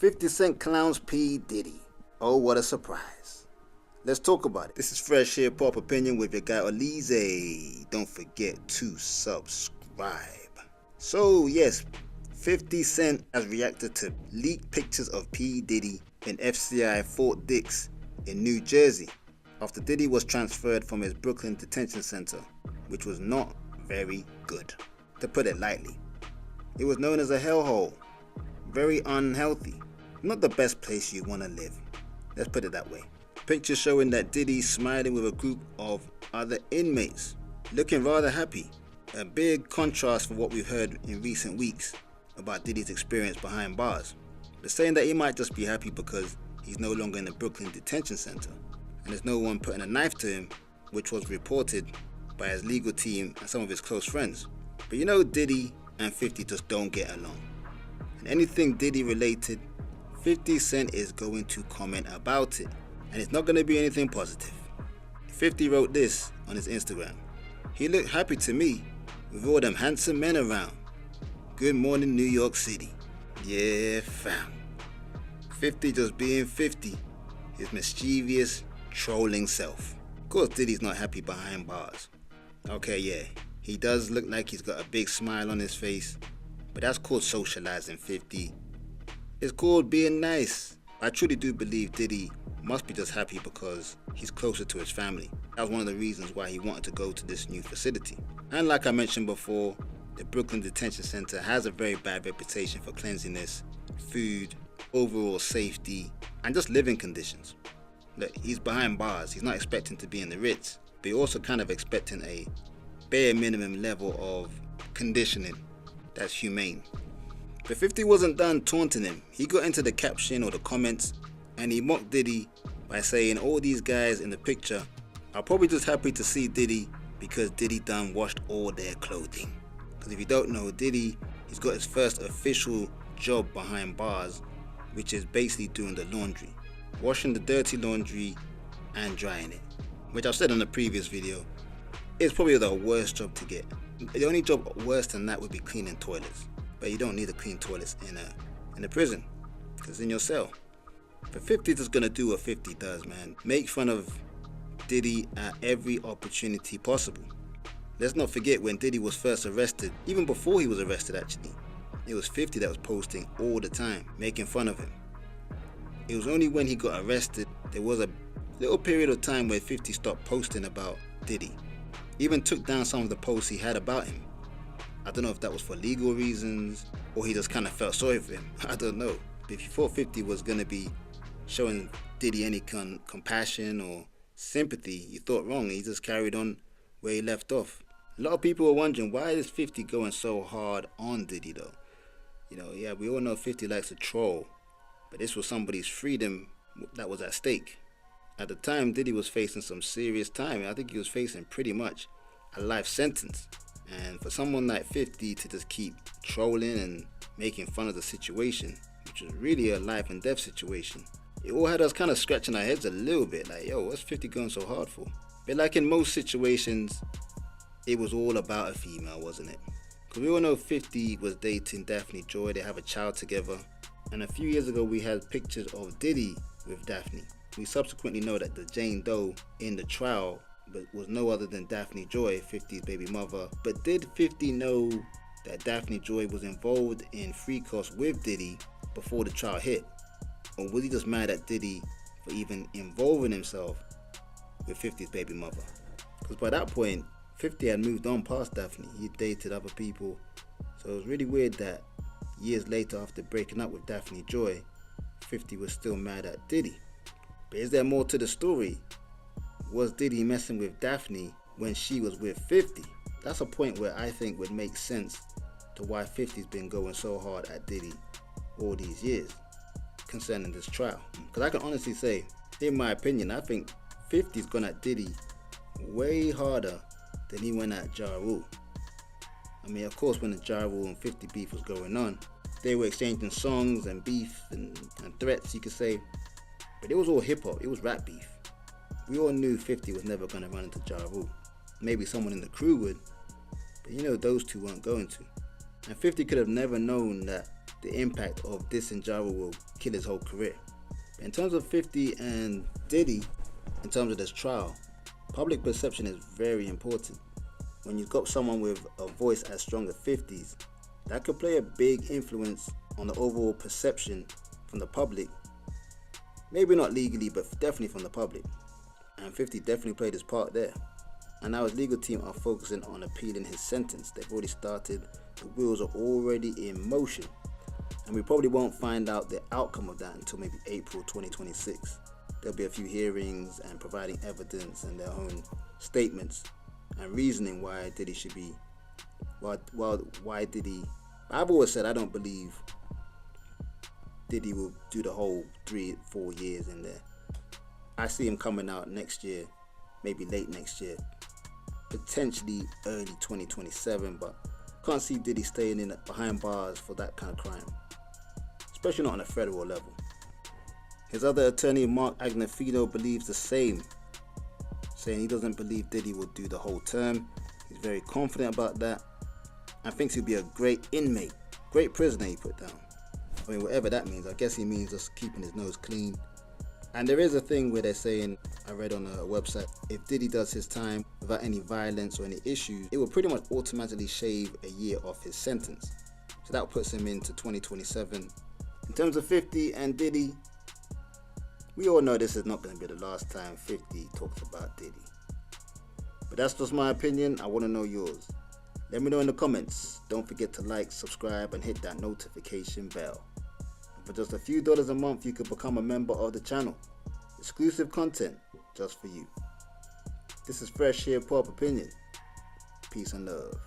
50 Cent clowns P. Diddy. Oh, what a surprise. Let's talk about it. This is Fresh Hiphop Opinion with your guy Oleezeh. Don't forget to subscribe. So, yes, 50 Cent has reacted to leaked pictures of P. Diddy in FCI Fort Dix in New Jersey after Diddy was transferred from his Brooklyn detention center, which was not very good, to put it lightly. It was known as a hellhole, very unhealthy, not the best place you want to live. Let's put it that way. Pictures showing that Diddy smiling with a group of other inmates, looking rather happy. A big contrast from what we've heard in recent weeks about Diddy's experience behind bars. But saying that he might just be happy because he's no longer in the Brooklyn detention center and there's no one putting a knife to him, which was reported by his legal team and some of his close friends. But you know, Diddy and 50 just don't get along. And anything Diddy related, 50 Cent is going to comment about it. And it's not going to be anything positive. 50 wrote this on his Instagram. He looked happy to me with all them handsome men around. Good morning, New York City. Yeah, fam. 50 just being 50, his mischievous, trolling self. Of course, Diddy's not happy behind bars. Okay, yeah, he does look like he's got a big smile on his face, but that's called socializing, 50. It's called being nice. I truly do believe Diddy must be just happy because he's closer to his family. That was one of the reasons why he wanted to go to this new facility. And like I mentioned before, the Brooklyn Detention Center has a very bad reputation for cleanliness, food, overall safety, and just living conditions. Look, he's behind bars. He's not expecting to be in the Ritz, but he's also kind of expecting a bare minimum level of conditioning that's humane. But 50 wasn't done taunting him. He got into the caption or the comments and he mocked Diddy by saying all these guys in the picture are probably just happy to see Diddy because Diddy done washed all their clothing. Because if you don't know, Diddy, he's got his first official job behind bars, which is basically doing the laundry. Washing the dirty laundry and drying it. Which I've said in the previous video, it's probably the worst job to get. The only job worse than that would be cleaning toilets. But you don't need to clean toilets in a prison, because it's in your cell. But 50 is gonna do what 50 does, man. Make fun of Diddy at every opportunity possible. Let's not forget when Diddy was first arrested, even before he was arrested actually, it was 50 that was posting all the time, making fun of him. It was only when he got arrested, there was a little period of time where 50 stopped posting about Diddy. Even took down some of the posts he had about him. I don't know if that was for legal reasons or he just kind of felt sorry for him. I don't know. But if you thought 50 was going to be showing Diddy any compassion or sympathy, you thought wrong. He just carried on where he left off. A lot of people were wondering, why is 50 going so hard on Diddy though? You know, yeah, we all know 50 likes to troll, but this was somebody's freedom that was at stake. At the time, Diddy was facing some serious time. I think he was facing pretty much a life sentence. And for someone like 50 to just keep trolling and making fun of the situation, which was really a life and death situation, it all had us kind of scratching our heads a little bit, like, yo, what's 50 going so hard for? But like in most situations, it was all about a female, wasn't it? Because we all know 50 was dating Daphne Joy, they have a child together. And a few years ago, we had pictures of Diddy with Daphne. We subsequently know that the Jane Doe in the trial was no other than Daphne Joy, 50's baby mother. But did 50 know that Daphne Joy was involved in free costs with Diddy before the trial hit? Or was he just mad at Diddy for even involving himself with 50's baby mother? Because by that point, 50 had moved on past Daphne. He dated other people. So it was really weird that years later, after breaking up with Daphne Joy, 50 was still mad at Diddy. But is there more to the story? Was Diddy messing with Daphne when she was with 50? That's a point where I think would make sense to why 50's been going so hard at Diddy all these years concerning this trial. Because I can honestly say, in my opinion, I think 50's gone at Diddy way harder than he went at Ja Rule. I mean, of course, when the Ja Rule and 50 beef was going on, they were exchanging songs and beef and threats, you could say. But it was all hip-hop, it was rap beef. We all knew 50 was never going to run into Ja Rule. Maybe someone in the crew would, but you know those two weren't going to. And 50 could have never known that the impact of dissing Ja Rule will kill his whole career. But in terms of 50 and Diddy, in terms of this trial, public perception is very important. When you've got someone with a voice as strong as 50's, that could play a big influence on the overall perception from the public. Maybe not legally, but definitely from the public. And 50 definitely played his part there. And now his legal team are focusing on appealing his sentence. They've already started, the wheels are already in motion. And we probably won't find out the outcome of that until maybe April 2026. There'll be a few hearings and providing evidence and their own statements and reasoning why Diddy should be, why Diddy. I've always said I don't believe Diddy will do the whole 3-4 years in there. I see him coming out next year, maybe late next year, potentially early 2027, but can't see Diddy staying in behind bars for that kind of crime, especially not on a federal level. His other attorney, Mark Agnifilo, believes the same, saying he doesn't believe Diddy will do the whole term. He's very confident about that and thinks he'll be a great inmate, great prisoner, he put down. I mean, whatever that means. I guess he means just keeping his nose clean. And there is a thing where they're saying, I read on a website, if Diddy does his time without any violence or any issues, it will pretty much automatically shave a year off his sentence. So that puts him into 2027. In terms of 50 and Diddy, we all know this is not going to be the last time 50 talks about Diddy. But that's just my opinion. I want to know yours. Let me know in the comments. Don't forget to like, subscribe, and hit that notification bell. And for just a few dollars a month, you can become a member of the channel. Exclusive content just for you. This is Fresh Hiphop Opinion. Peace and love.